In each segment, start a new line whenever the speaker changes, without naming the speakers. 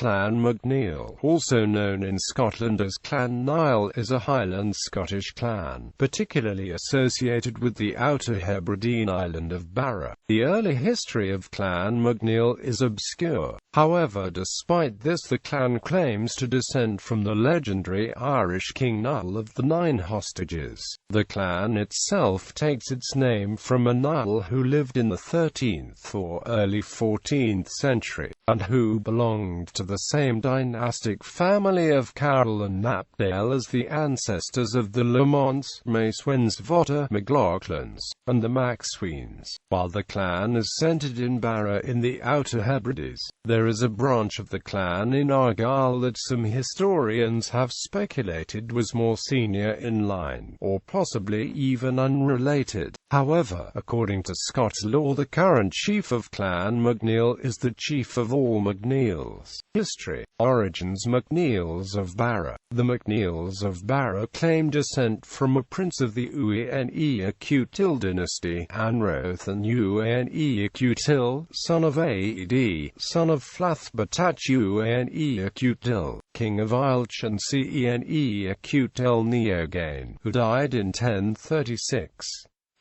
Clan MacNeil, also known in Scotland as Clan Niall, is a Highland Scottish clan, particularly associated with the Outer Hebridean island of Barra. The early history of Clan MacNeil is obscure. However, despite this, the clan claims to descend from the legendary Irish King Niall of the 9 hostages. The clan itself takes its name from a Niall who lived in the 13th or early 14th century, and who belonged to the same dynastic family of Cowal and Knapdale as the ancestors of the Lamonts, MacEwens of Otter, Maclachlans, and the MacSweens. While the clan is centered in Barra in the Outer Hebrides, there is a branch of the clan in Argyll that some historians have speculated was more senior in line, or possibly even unrelated. However, according to Scots law, the current chief of Clan MacNeil is the chief of all McNeills. History. Origins. MacEwens of Barra. The MacEwens of Barra claim descent from a prince of the Uaneacutil dynasty, Anrothan Uaneacutil, son of Ad, son of Flathbatach Uaneacutil, king of Ilch and Ceaneacutil Neogain, who died in 1036.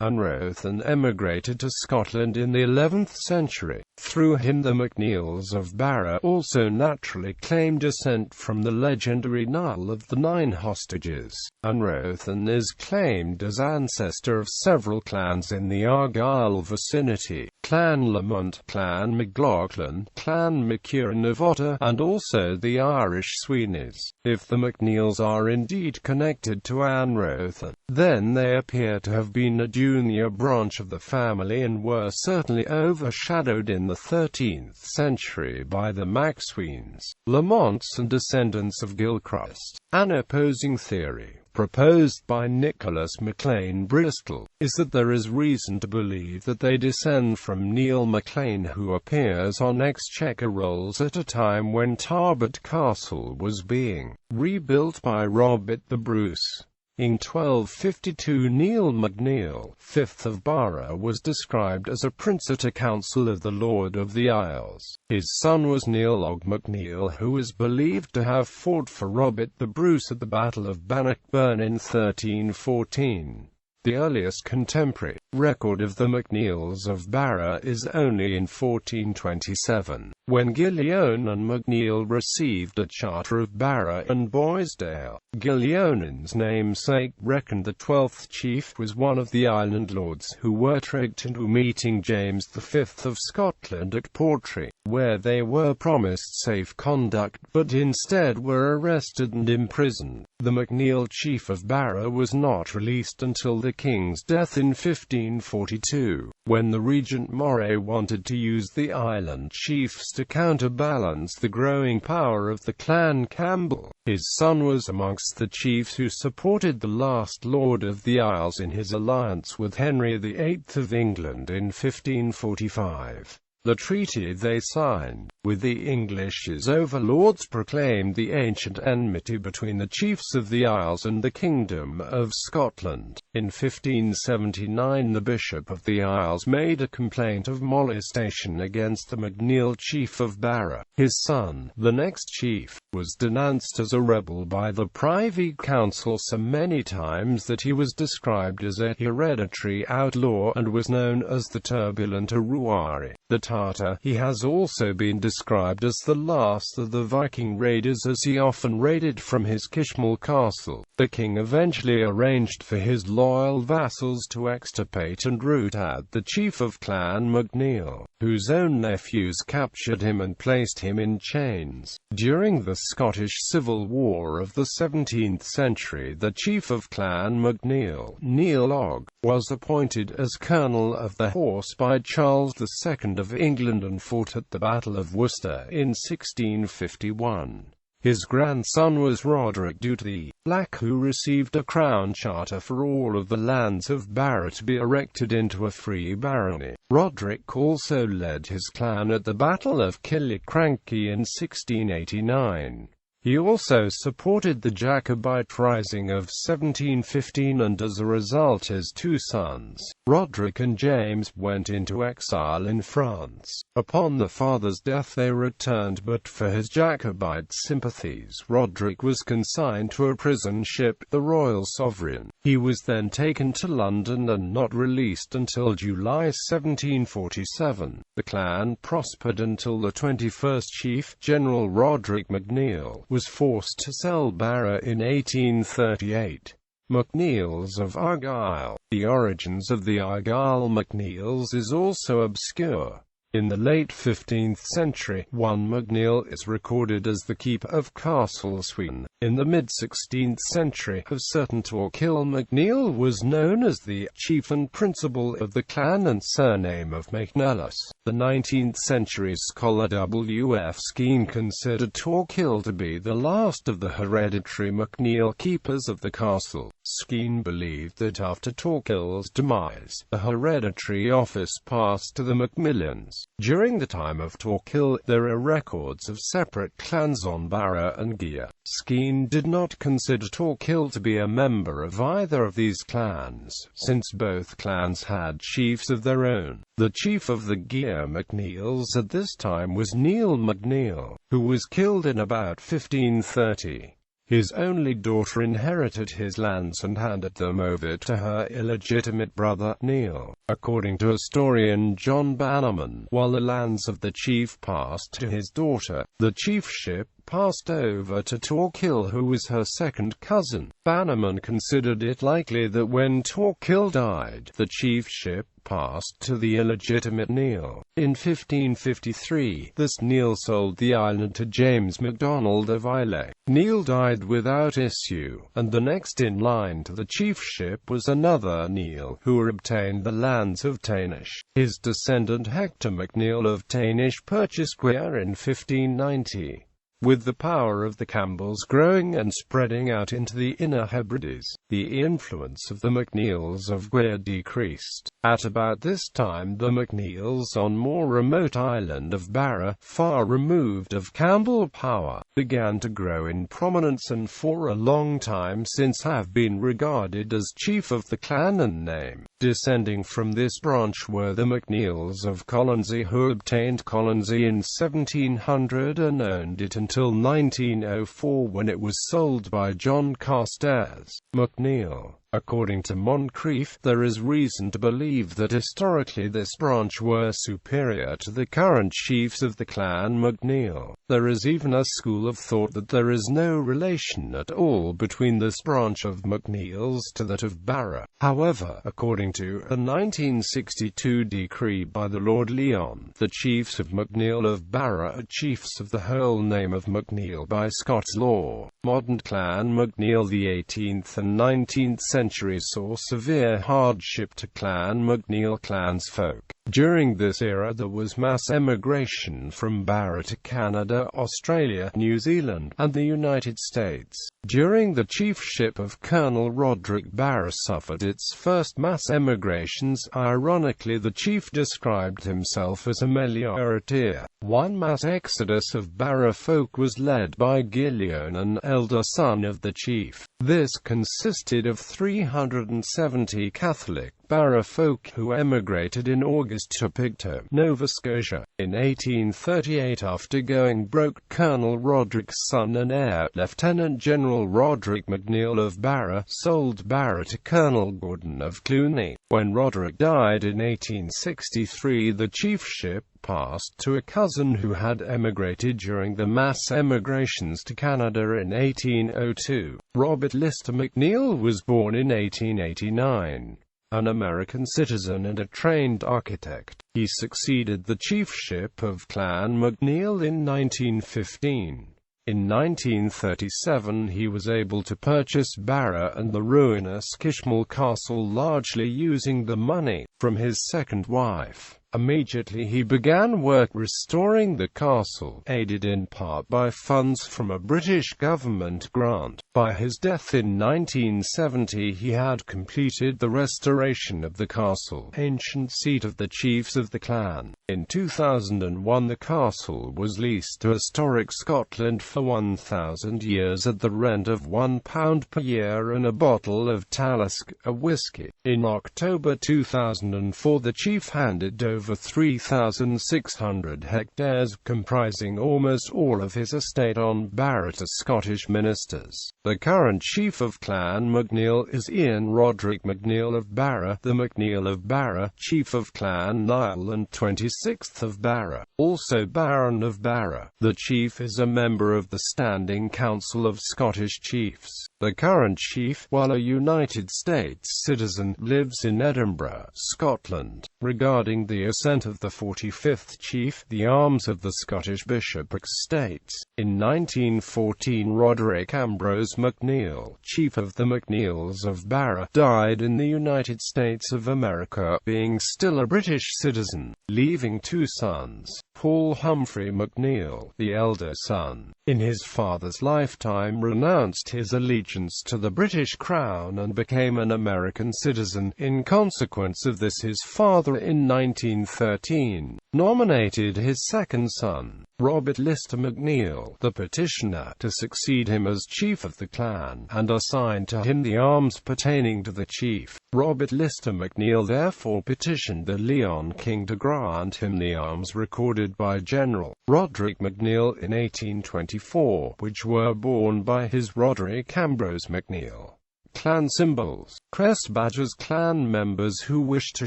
Anrothan emigrated to Scotland in the 11th century. Through him the MacNeils of Barra also naturally claim descent from the legendary Niall of the 9 hostages. Anrothan is claimed as ancestor of several clans in the Argyll vicinity: Clan Lamont, Clan Maclachlan, Clan MacEwens of Otter, and also the Irish Sweeneys. If the MacNeils are indeed connected to Anrothan, then they appear to have been a junior branch of the family and were certainly overshadowed in the 13th century by the MacSweens, Lamonts and descendants of Gilchrist. An opposing theory, proposed by Nicholas MacLean Bristol, is that there is reason to believe that they descend from Neil MacLean, who appears on exchequer rolls at a time when Tarbet Castle was being rebuilt by Robert the Bruce. In 1252, Neil McNeill, 5th of Barra, was described as a prince at a council of the Lord of the Isles. His son was Neil og McNeill, who is believed to have fought for Robert the Bruce at the Battle of Bannockburn in 1314. The earliest contemporary record of the MacNeils of Barra is only in 1427, when Gilleon and McNeill received a charter of Barra and Boisdale. Gilleon's namesake reckoned the 12th chief was one of the island lords who were tricked into meeting James V of Scotland at Portree, where they were promised safe conduct, but instead were arrested and imprisoned. The MacNeil chief of Barra was not released until the king's death in 1542, when the regent Moray wanted to use the island chiefs to counterbalance the growing power of the Clan Campbell. His son was amongst the chiefs who supported the last Lord of the Isles in his alliance with Henry VIII of England in 1545. The treaty they signed with the English's overlords proclaimed the ancient enmity between the chiefs of the Isles and the Kingdom of Scotland. In 1579, the Bishop of the Isles made a complaint of molestation against the MacNeil chief of Barra. His son, the next chief, was denounced as a rebel by the Privy Council so many times that he was described as a hereditary outlaw and was known as the turbulent Aruari. The Tartar. He has also been described as the last of the Viking raiders, as he often raided from his Kishmal castle. The king eventually arranged for his loyal vassals to extirpate and root out the chief of Clan MacNeil, whose own nephews captured him and placed him in chains. During the Scottish Civil War of the 17th century, the chief of Clan MacNeil, Neil Og, was appointed as Colonel of the Horse by Charles II of England and fought at the Battle of Worcester in 1651. His grandson was Roderick the Black, who received a crown charter for all of the lands of Barra to be erected into a free barony. Roderick also led his clan at the Battle of Killiecrankie in 1689. He also supported the Jacobite Rising of 1715, and as a result his two sons, Roderick and James, went into exile in France. Upon the father's death they returned, but for his Jacobite sympathies Roderick was consigned to a prison ship, the Royal Sovereign. He was then taken to London and not released until July 1747. The clan prospered until the 21st chief, General Roderick McNeill, was forced to sell Barra in 1838. MacNeils of Argyll. The origins of the Argyll MacNeils is also obscure. In the late 15th century, one McNeill is recorded as the keeper of Castle Sween. In the mid-16th century, a certain Torquil McNeill was known as the chief and principal of the clan and surname of Mcneill. The 19th century scholar W. F. Skene considered Torquil to be the last of the hereditary McNeill keepers of the castle. Skene believed that after Torquil's demise, the hereditary office passed to the Macmillans. During the time of Torquil, there are records of separate clans on Barra and Gia. Skene did not consider Torquil to be a member of either of these clans, since both clans had chiefs of their own. The chief of the Gia MacNeils at this time was Niall McNeill, who was killed in about 1530. His only daughter inherited his lands and handed them over to her illegitimate brother, Niall. According to historian John Bannerman, while the lands of the chief passed to his daughter, the chiefship passed over to Torquil, who was her second cousin. Bannerman considered it likely that when Torquil died, the chiefship passed to the illegitimate Niall. In 1553, this Niall sold the island to James MacDonald of Islay. Niall died without issue, and the next in line to the chiefship was another Niall, who obtained the lands of Tainish. His descendant Hector McNeill of Tainish purchased Gwere in 1590. With the power of the Campbells growing and spreading out into the Inner Hebrides, the influence of the MacNeils of Gwere decreased. At about this time the MacNeils on more remote island of Barra, far removed of Campbell power, began to grow in prominence and for a long time since have been regarded as chief of the clan and name. Descending from this branch were the MacNeils of Colonsay, who obtained Colonsay in 1700 and owned it until 1904, when it was sold by John Carstairs McNeill. According to Moncrieff, there is reason to believe that historically this branch were superior to the current chiefs of the clan MacNeil. There is even a school of thought that there is no relation at all between this branch of MacNeils to that of Barra. However, according to a 1962 decree by the Lord Lyon, the chiefs of MacNeil of Barra are chiefs of the whole name of McNeill by Scots law. Modern Clan MacNeil. The 18th and 19th centuries saw severe hardship to Clan MacNeil clansfolk. During this era there was mass emigration from Barra to Canada, Australia, New Zealand, and the United States. During the chiefship of Colonel Roderick, Barra suffered its first mass emigrations. Ironically, the chief described himself as a meliorateur. One mass exodus of Barra folk was led by Gillion, an elder son of the chief. This consisted of 370 Catholic Barra folk who emigrated in August to Pictou, Nova Scotia. In 1838, after going broke, Colonel Roderick's son and heir, Lieutenant General Roderick McNeill of Barra, sold Barra to Colonel Gordon of Cluny. When Roderick died in 1863, the chiefship passed to a cousin who had emigrated during the mass emigrations to Canada in 1802. Robert Lister McNeill was born in 1889. An American citizen and a trained architect, he succeeded the chiefship of Clan MacNeil in 1915. In 1937 he was able to purchase Barra and the ruinous Kishmal Castle, largely using the money from his second wife. Immediately he began work restoring the castle, aided in part by funds from a British government grant. By his death in 1970 he had completed the restoration of the castle, ancient seat of the chiefs of the clan. In 2001 the castle was leased to Historic Scotland for 1,000 years at the rent of £1 per year and a bottle of Talisker, a whisky. In October 2004 the chief handed over 3,600 hectares, comprising almost all of his estate on Barra to Scottish ministers. The current chief of Clan MacNeil is Ian Roderick McNeill of Barra, the MacNeil of Barra, chief of Clan Niall and 26th of Barra, also Baron of Barra. The chief is a member of the Standing Council of Scottish Chiefs. The current chief, while a United States citizen, lives in Edinburgh, Scotland. Regarding the ascent of the 45th chief, the arms of the Scottish bishopric states, in 1914 Roderick Ambrose McNeill, chief of the MacEwens of Barra, died in the United States of America, being still a British citizen, leaving two sons. Paul Humphrey McNeill, the elder son, in his father's lifetime renounced his allegiance to the British Crown and became an American citizen. In consequence of this, his father in 1913 nominated his second son, Robert Lister McNeill, the petitioner, to succeed him as chief of the clan, and assigned to him the arms pertaining to the chief. Robert Lister McNeill therefore petitioned the Leon king to grant him the arms recorded by General Roderick McNeill in 1824, which were borne by his Roderick Ambrose McNeill. Clan symbols. Crest badges. Clan members who wish to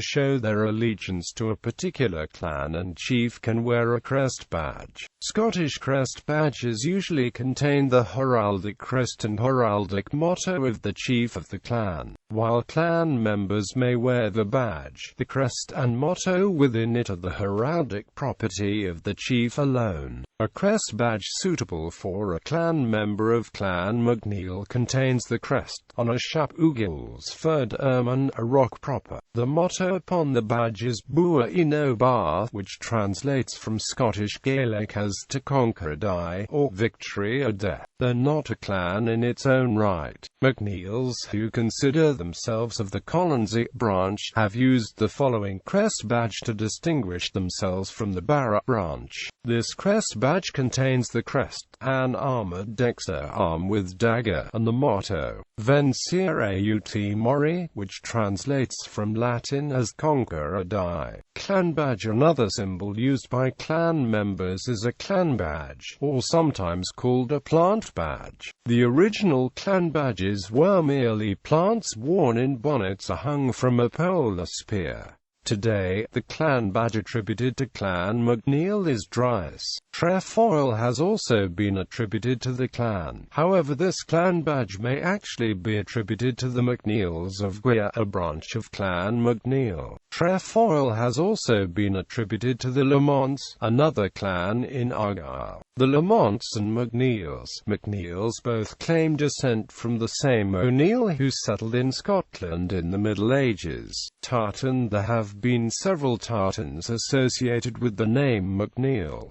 show their allegiance to a particular clan and chief can wear a crest badge. Scottish crest badges usually contain the heraldic crest and heraldic motto of the chief of the clan. While clan members may wear the badge, the crest and motto within it are the heraldic property of the chief alone. A crest badge suitable for a clan member of Clan MacNeil contains the crest on a shap Argyll's furred ermine, a rock proper. The motto upon the badge is Bua Ino Bar, which translates from Scottish Gaelic as to conquer or die, or victory or death. They're not a clan in its own right. MacNeils, who consider themselves of the Colonsay branch, have used the following crest badge to distinguish themselves from the Barra branch. This crest badge contains the crest, an armoured dexter arm with dagger, and the motto, Vencere ut mori, which translates from Latin as conquer or die. Clan badge. Another symbol used by clan members is a clan badge, or sometimes called a plant badge. The original clan badges were merely plants worn in bonnets or hung from a pole or spear. Today, the clan badge attributed to Clan MacNeil is Dryas. Trefoil has also been attributed to the clan. However, this clan badge may actually be attributed to the MacNeils of Gwea, a branch of Clan MacNeil. Trefoil has also been attributed to the Lamonts, another clan in Argyll. The Lamonts and MacNeils both claim descent from the same O'Neill who settled in Scotland in the Middle Ages. Tartan. There have been several tartans associated with the name McNeill.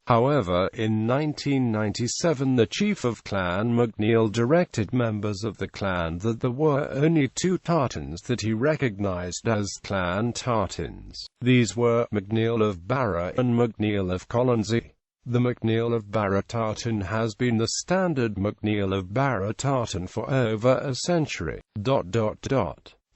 However, in 1997 the chief of Clan MacNeil directed members of the clan that there were only two tartans that he recognized as clan tartans. These were MacNeil of Barra and MacNeil of Colonsay. The MacNeil of Barra tartan has been the standard MacNeil of Barra tartan for over a century.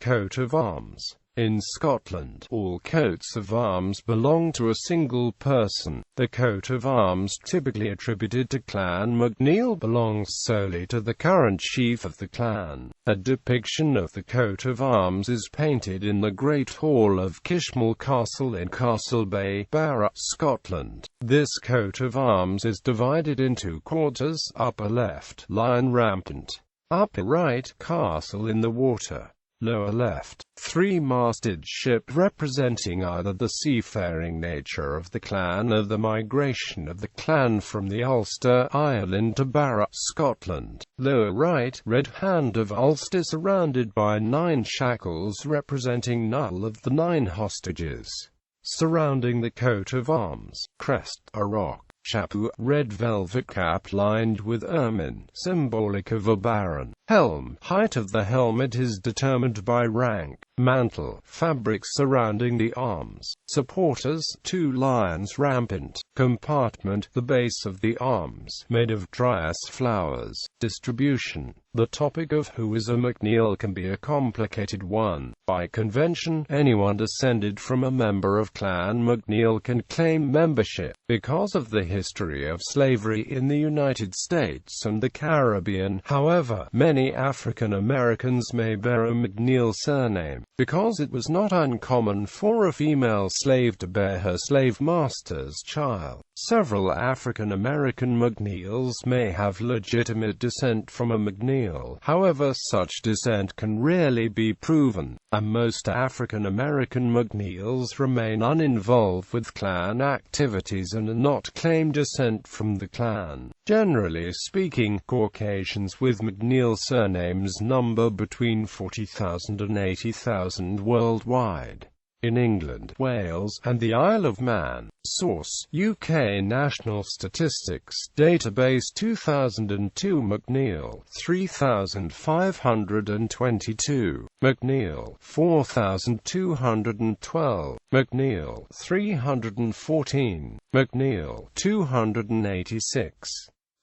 Coat of arms. In Scotland, all coats of arms belong to a single person. The coat of arms typically attributed to Clan MacNeil belongs solely to the current chief of the clan. A depiction of the coat of arms is painted in the Great Hall of Kishmal Castle in Castlebay, Barra, Scotland. This coat of arms is divided into quarters: upper left, lion rampant; upper right, castle in the water; lower left, three-masted ship representing either the seafaring nature of the clan or the migration of the clan from the Ulster Island to Barra, Scotland. Lower right, red hand of Ulster surrounded by 9 shackles representing Niall of the 9 hostages. surrounding the coat of arms, crest, a rock, chapeau, red velvet cap lined with ermine, symbolic of a baron, helm, height of the helmet is determined by rank, mantle, fabric surrounding the arms, supporters, 2 lions rampant, compartment, the base of the arms, made of dryas flowers, distribution. The topic of who is a McNeill can be a complicated one. By convention, anyone descended from a member of Clan MacNeil can claim membership. Because of the history of slavery in the United States and the Caribbean, however, many African Americans may bear a McNeill surname, because it was not uncommon for a female slave to bear her slave master's child. Several African American McNeills may have legitimate descent from a McNeill, however such descent can rarely be proven, and most African American McNeills remain uninvolved with Clan activities and not claim descent from the Clan. Generally speaking, Caucasians with McNeill surnames number between 40,000 and 80,000 worldwide. In England, Wales, and the Isle of Man. Source: UK National Statistics Database 2002. McNeill 3522, McNeill 4212, McNeill 314, McNeill 286.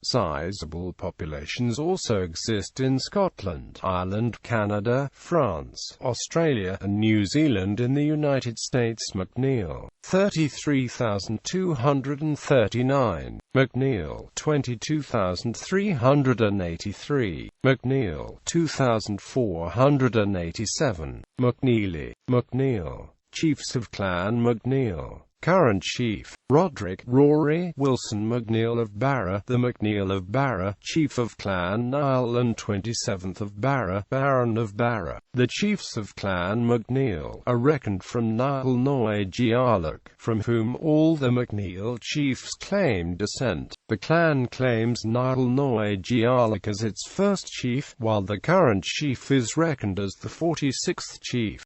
Sizable populations also exist in Scotland, Ireland, Canada, France, Australia, and New Zealand. In the United States, McNeill 33,239, McNeill 22,383, McNeill 2,487, McNeill. Chiefs of Clan MacNeil. Current Chief: Roderick Rory Wilson McNeill of Barra, the McNeill of Barra, Chief of Clan Niall and 27th of Barra, Baron of Barra. The chiefs of Clan MacNeil are reckoned from Niall Noe Gealach, from whom all the MacNeil chiefs claim descent. The clan claims Niall Noe Gealach as its first chief, while the current chief is reckoned as the 46th chief.